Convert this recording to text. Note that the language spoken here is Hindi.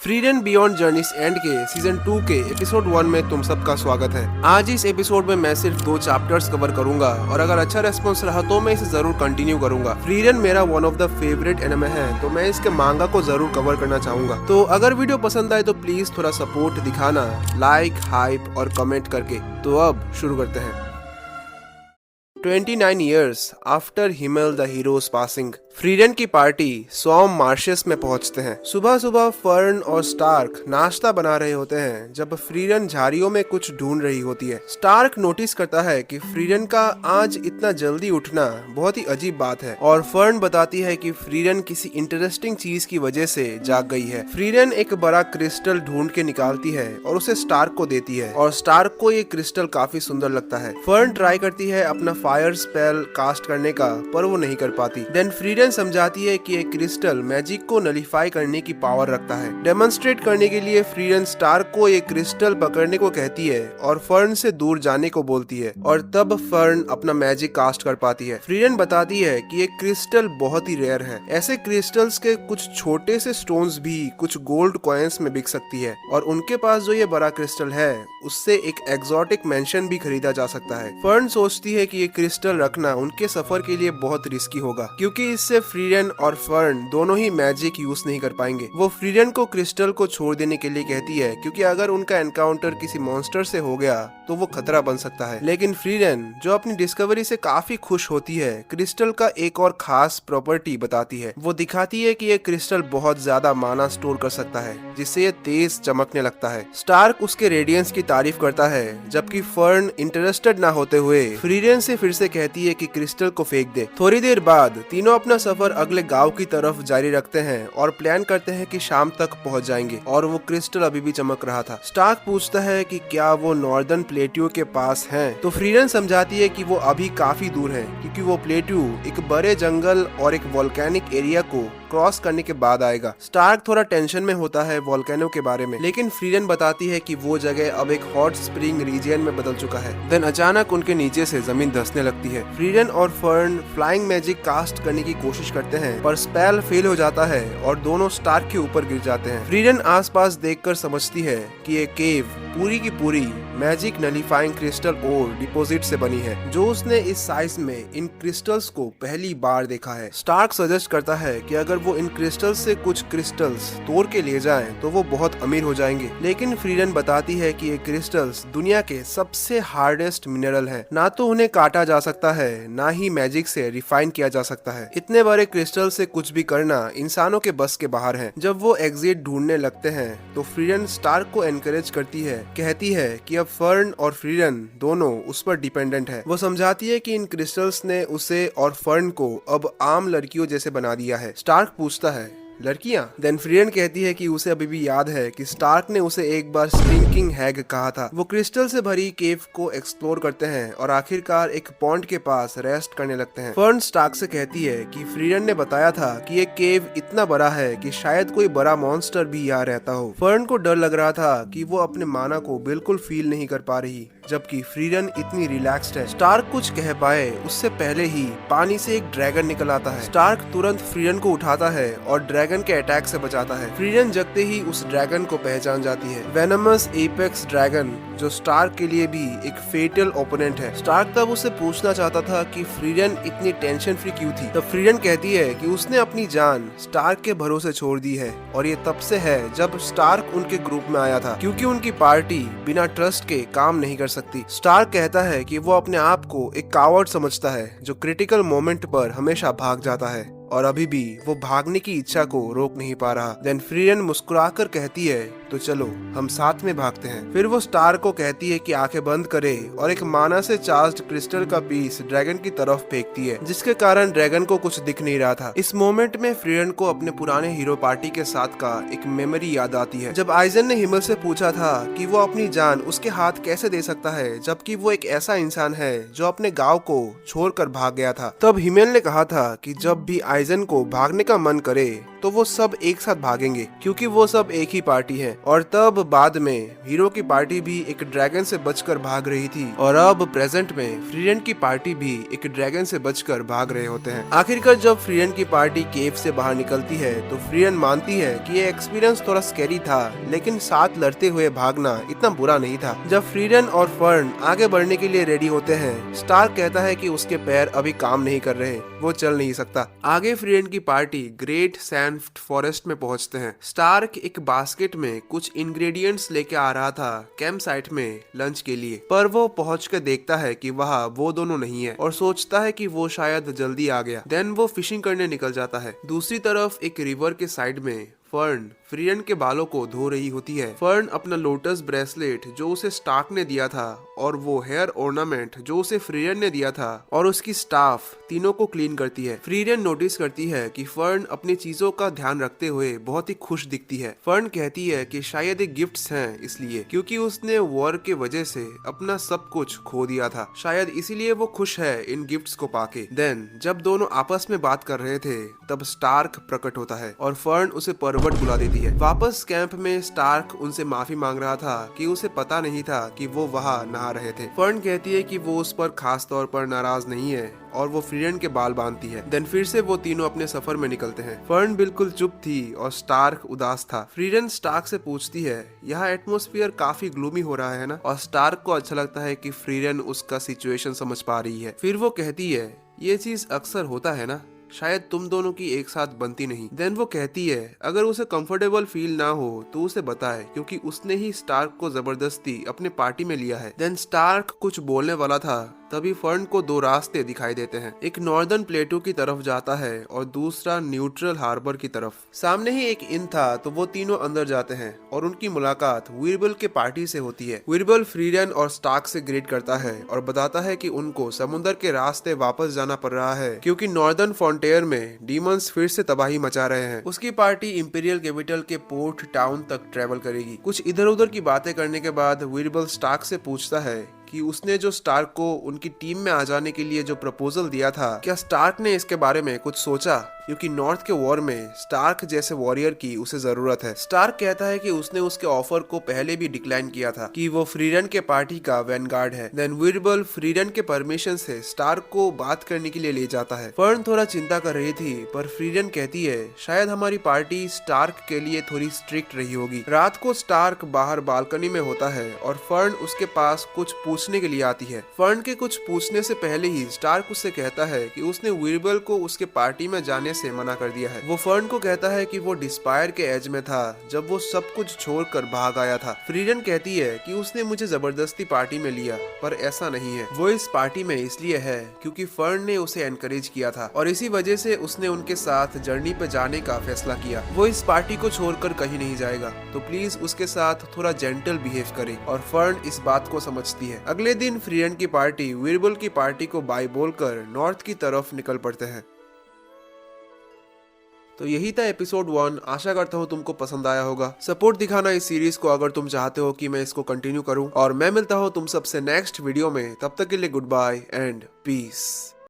फ्रीडन बियॉन्ड जर्नीज एंड के सीजन 2 के एपिसोड 1 में तुम सबका स्वागत है। आज इस एपिसोड में मैं सिर्फ 2 चैप्टर्स कवर करूंगा और अगर अच्छा रेस्पॉन्स रहा तो मैं इसे जरूर कंटिन्यू करूंगा। फ्रीडन मेरा one of the favourite anime है तो मैं इसके मांगा को जरूर कवर करना चाहूंगा। तो अगर वीडियो पसंद आए तो प्लीज थोड़ा सपोर्ट दिखाना, लाइक, हाइप और कमेंट करके। तो अब शुरू करते हैं। 29 years after हिमेल द हीरोज पासिंग, फ्रीडन की पार्टी सॉम मार्शेस में पहुंचते हैं। सुबह सुबह फर्न और स्टार्क नाश्ता बना रहे होते हैं जब फ्रीडन झाड़ियों में कुछ ढूंढ रही होती है। स्टार्क नोटिस करता है कि फ्रीडन का आज इतना जल्दी उठना बहुत ही अजीब बात है और फर्न बताती है कि फ्रीडन किसी इंटरेस्टिंग चीज की वजह से जाग गई है। फ्रीडन एक बड़ा क्रिस्टल ढूंढ के निकालती है और उसे स्टार्क को देती है और स्टार्क को ये क्रिस्टल काफी सुंदर लगता है। फर्न ट्राई करती है अपना फायर स्पेल कास्ट करने का पर वो नहीं कर पाती। देन फ्रीडन समझाती है कि एक क्रिस्टल मैजिक को नलिफाई करने की पावर रखता है। डेमोन्स्ट्रेट करने के लिए फ्रीडन स्टार्क को एक क्रिस्टल पकड़ने को कहती है और फर्न से दूर जाने को बोलती है और तब फर्न अपना मैजिक कास्ट कर पाती है। फ्रीडन बताती है कि एक क्रिस्टल बहुत ही रेयर है। ऐसे क्रिस्टल्स के कुछ छोटे से स्टोन्स भी कुछ गोल्ड कॉइन्स में बिक सकती है और उनके पास जो ये बड़ा क्रिस्टल है उससे एक एक्सोटिक मेंशन भी खरीदा जा सकता है। फर्न सोचती है कि ये क्रिस्टल रखना उनके सफर के लिए बहुत रिस्की होगा क्योंकि इससे फ्रीडन और फर्न दोनों ही मैजिक यूज नहीं कर पाएंगे। वो फ्रीडन को क्रिस्टल को छोड़ देने के लिए कहती है क्योंकि अगर उनका एनकाउंटर किसी मॉन्स्टर से हो गया तो वो खतरा बन सकता है। लेकिन फ्रीडन जो अपनी डिस्कवरी से काफी खुश होती है क्रिस्टल का एक और खास प्रॉपर्टी बताती है। वो दिखाती है कि ये क्रिस्टल बहुत ज्यादा माना स्टोर कर सकता है जिससे ये तेज चमकने लगता है। स्टार्क उसके रेडियंस की तारीफ करता है जबकि फर्न इंटरेस्टेड ना होते हुए फ्रीडन से फिर से कहती है कि क्रिस्टल को फेंक दे। थोड़ी देर बाद तीनों अपना सफर अगले गांव की तरफ जारी रखते हैं और प्लान करते हैं कि शाम तक पहुंच जाएंगे और वो क्रिस्टल अभी भी चमक रहा था। स्टार्क पूछता है कि क्या वो नॉर्दर्न प्लेट्यू के पास हैं, तो फ्रीडन समझाती है कि वो अभी काफी दूर है क्योंकि वो प्लेट्यू एक बड़े जंगल और एक वोल्केनिक एरिया को क्रॉस करने के बाद आएगा। स्टार्क थोड़ा टेंशन में होता है वोल्केनो के बारे में, लेकिन फ्रीडन बताती है कि वो जगह अब एक हॉट स्प्रिंग रीजन में बदल चुका है। देन अचानक उनके नीचे से जमीन धंसने लगती है। फ्रीडन और फर्न फ्लाइंग मैजिक कास्ट करने की कोशिश करते हैं पर स्पेल फेल हो जाता है और दोनों स्टार्क के ऊपर गिर जाते हैं। फ्रीडन आसपास देखकर समझती है कि ये केव पूरी की पूरी मैजिक नलिफाइंग क्रिस्टल और डिपॉजिट से बनी है जो उसने इस साइज में इन क्रिस्टल्स को पहली बार देखा है। स्टार्क सजेस्ट करता है कि अगर वो इन क्रिस्टल्स से कुछ क्रिस्टल्स तोड़ के ले जाएं तो वो बहुत अमीर हो जाएंगे। लेकिन फ्रीडन बताती है कि ये क्रिस्टल्स दुनिया के सबसे हार्डेस्ट मिनरल है, ना तो उन्हें काटा जा सकता है ना ही मैजिक से रिफाइन किया जा सकता है। इतने बड़े क्रिस्टल से कुछ भी करना इंसानों के बस के बाहर है। जब वो एग्जिट ढूंढने लगते हैं तो फ्रीडन स्टार्क को एनकरेज करती है, कहती है कि अब फर्न और फ्रीडन दोनों उस पर डिपेंडेंट है। वो समझाती है कि इन क्रिस्टल्स ने उसे और फर्न को अब आम लड़कियों जैसे बना दिया है। स्टार्क पूछता है, लड़कियां? देन फ्रीडन कहती है कि उसे अभी भी याद है कि स्टार्क ने उसे एक बार स्टिंकिंग हैग कहा था। वो क्रिस्टल से भरी केव को एक्सप्लोर करते हैं और आखिरकार एक पॉन्ड के पास रेस्ट करने लगते हैं। फर्न स्टार्क से कहती है कि फ्रीडन ने बताया था कि ये केव इतना बड़ा है कि शायद कोई बड़ा मॉन्स्टर भी यहाँ रहता हो। फर्न को डर लग रहा था कि वो अपने माना को बिल्कुल फील नहीं कर पा रही जबकि फ्रीडन इतनी रिलैक्स्ड है। स्टार्क कुछ कह पाए उससे पहले ही पानी से एक ड्रैगन निकल आता है। स्टार्क तुरंत फ्रीडन को उठाता है और ड्रैगन के अटैक से बचाता है। फ्रीडन जगते ही उस ड्रैगन को पहचान जाती है, वेनमस एपेक्स ड्रैगन, जो स्टार्क के लिए भी एक फेटल ओपोनेंट है। स्टार्क तब उससे पूछना चाहता था कि फ्रीडन इतनी टेंशन फ्री क्यों थी। तब फ्रीडन कहती है कि उसने अपनी जान स्टार्क के भरोसे छोड़ दी है और ये तब से है जब स्टार्क उनके ग्रुप में आया था क्योंकि उनकी पार्टी बिना ट्रस्ट के काम नहीं कर सकती। स्टार्क कहता है कि वो अपने आप को एक कावर्ड समझता है जो क्रिटिकल मोमेंट पर हमेशा भाग जाता है और अभी भी वो भागने की इच्छा को रोक नहीं पा रहा। देन फ्रीडन मुस्कुराकर कहती है, तो चलो हम साथ में भागते हैं। फिर वो स्टार को कहती है कि आंखें बंद करे और एक माना से चार्ज्ड क्रिस्टल का पीस ड्रैगन की तरफ फेंकती है जिसके कारण ड्रैगन को कुछ दिख नहीं रहा था। इस मोमेंट में फ्रीडन को अपने पुराने हीरो पार्टी के साथ का एक मेमोरी याद आती है जब आइजन ने हिमल से पूछा था कि वो अपनी जान उसके हाथ कैसे दे सकता है जबकि वो एक ऐसा इंसान है जो अपने गाँव को छोड़कर भाग गया था। तब हिमेल ने कहा था कि जब भी आइजन को भागने का मन करे तो वो सब एक साथ भागेंगे क्योंकि वो सब एक ही पार्टी है। और तब बाद में हीरो की पार्टी भी एक ड्रैगन से बचकर भाग रही थी और अब प्रेजेंट में फ्रीडन की पार्टी भी एक ड्रैगन से बचकर भाग रहे होते हैं। आखिरकार जब फ्रीडन की पार्टी केव से बाहर निकलती है तो फ्रीडन मानती है कि ये एक्सपीरियंस थोड़ा स्कैरी था, लेकिन साथ लड़ते हुए भागना इतना बुरा नहीं था। जब फ्रीडन और फर्न आगे बढ़ने के लिए रेडी होते हैं, स्टार्क कहता है कि उसके पैर अभी काम नहीं कर रहे, वो चल नहीं सकता। आगे फ्रीडन की पार्टी ग्रेट सैंड फॉरेस्ट में पहुंचते हैं। स्टार्क एक बास्केट में कुछ इंग्रेडिएंट्स लेके आ रहा था कैंप साइट में लंच के लिए, पर वो पहुंच कर देखता है कि वहाँ वो दोनों नहीं है और सोचता है कि वो शायद जल्दी आ गया। देन वो फिशिंग करने निकल जाता है। दूसरी तरफ एक रिवर के साइड में फर्न फ्रीडन के बालों को धो रही होती है। फर्न अपना लोटस ब्रेसलेट जो उसे स्टार्क ने दिया था और वो हेयर ऑर्नामेंट जो उसे फ्रीडन ने दिया था और उसकी स्टाफ तीनों को क्लीन करती है। फ्रीडन नोटिस करती है कि फर्न अपनी चीजों का ध्यान रखते हुए बहुत ही खुश दिखती है। फर्न कहती है कि शायद ये गिफ्ट्स हैं इसलिए, क्योंकि उसने वॉर के वजह से अपना सब कुछ खो दिया था, शायद इसीलिए वो खुश है इन गिफ्ट्स को पाके। देन जब दोनों आपस में बात कर रहे थे तब स्टार्क प्रकट होता है और फर्न उसे पर्वत बुला देती है। वापस कैंप में स्टार्क उनसे माफी मांग रहा था कि उसे पता नहीं था कि वो वहाँ नहा रहे थे। फर्न कहती है कि वो उस पर खास तौर पर नाराज नहीं है और वो फ्रीडन के बाल बांधती है। देन फिर से वो तीनों अपने सफर में निकलते हैं। फर्न बिल्कुल चुप थी और स्टार्क उदास था। फ्रीडन स्टार्क से पूछती है, यहाँ एटमॉस्फेयर काफी ग्लूमी हो रहा है ना? और स्टार्क को अच्छा लगता है कि फ्रीडन उसका सिचुएशन समझ पा रही है। फिर वो कहती है, ये चीज अक्सर होता है ना, शायद तुम दोनों की एक साथ बनती नहीं। देन वो कहती है अगर उसे कंफर्टेबल फील ना हो तो उसे बताए, क्योंकि उसने ही स्टार्क को जबरदस्ती अपने पार्टी में लिया है। देन स्टार्क कुछ बोलने वाला था तभी फर्न को दो रास्ते दिखाई देते हैं। एक नॉर्दर्न प्लेटू की तरफ जाता है और दूसरा न्यूट्रल हार्बर की तरफ। सामने ही एक इन था तो वो तीनों अंदर जाते हैं और उनकी मुलाकात वीरबल के पार्टी से होती है। वीरबल फ्रीडन और स्टार्क से ग्रीट करता है और बताता है कि उनको समुद्र के रास्ते वापस जाना पड़ रहा है क्योंकि नॉर्दर्न फ्रंटियर में डीमंस फिर से तबाही मचा रहे हैं। उसकी पार्टी इंपीरियल कैपिटल के पोर्ट टाउन तक ट्रेवल करेगी। कुछ इधर उधर की बातें करने के बाद वीरबल स्टार्क से पूछता है कि उसने जो स्टार्क को उनकी टीम में आ जाने के लिए जो प्रपोजल दिया था, क्या स्टार्क ने इसके बारे में कुछ सोचा, क्योंकि नॉर्थ के वॉर में स्टार्क जैसे वॉरियर की उसे जरूरत है। स्टार्क कहता है कि उसने उसके ऑफर को पहले भी डिक्लाइन किया था कि वो फ्रीडन के पार्टी का वैनगार्ड है। देन वीरबल फ्रीडन के परमिशन से स्टार्क को बात करने के लिए ले जाता है। फर्न थोड़ा चिंता कर रही थी पर फ्रीडन कहती है शायद हमारी पार्टी स्टार्क के लिए थोड़ी स्ट्रिक्ट रही होगी। रात को स्टार्क बाहर बालकनी में होता है और फर्न उसके पास कुछ पूछने के लिए आती है। फर्न के कुछ पूछने से पहले ही स्टार्क उससे कहता है कि उसने वीरबल को उसके पार्टी में जाने से मना कर दिया है। वो फर्न को कहता है कि वो डिस्पायर के एज में था जब वो सब कुछ छोड़कर भाग आया था। फ्रीडन कहती है कि उसने मुझे जबरदस्ती पार्टी में लिया, पर ऐसा नहीं है। वो इस पार्टी में इसलिए है क्योंकि फर्न ने उसे एनकरेज किया था और इसी वजह से उसने उनके साथ जर्नी पे जाने का फैसला किया। वो इस पार्टी को छोड़कर कहीं नहीं जाएगा, तो प्लीज उसके साथ थोड़ा जेंटल बिहेव करे। और फर्न इस बात को समझती है। अगले दिन फ्रीडन की पार्टी वीरबल की पार्टी को बाय बोलकर नॉर्थ की तरफ निकल पड़ते हैं। तो यही था एपिसोड 1। आशा करता हूँ तुमको पसंद आया होगा। सपोर्ट दिखाना इस सीरीज को अगर तुम चाहते हो कि मैं इसको कंटिन्यू करूँ, और मैं मिलता हूँ तुम सबसे नेक्स्ट वीडियो में। तब तक के लिए गुड बाय एंड पीस।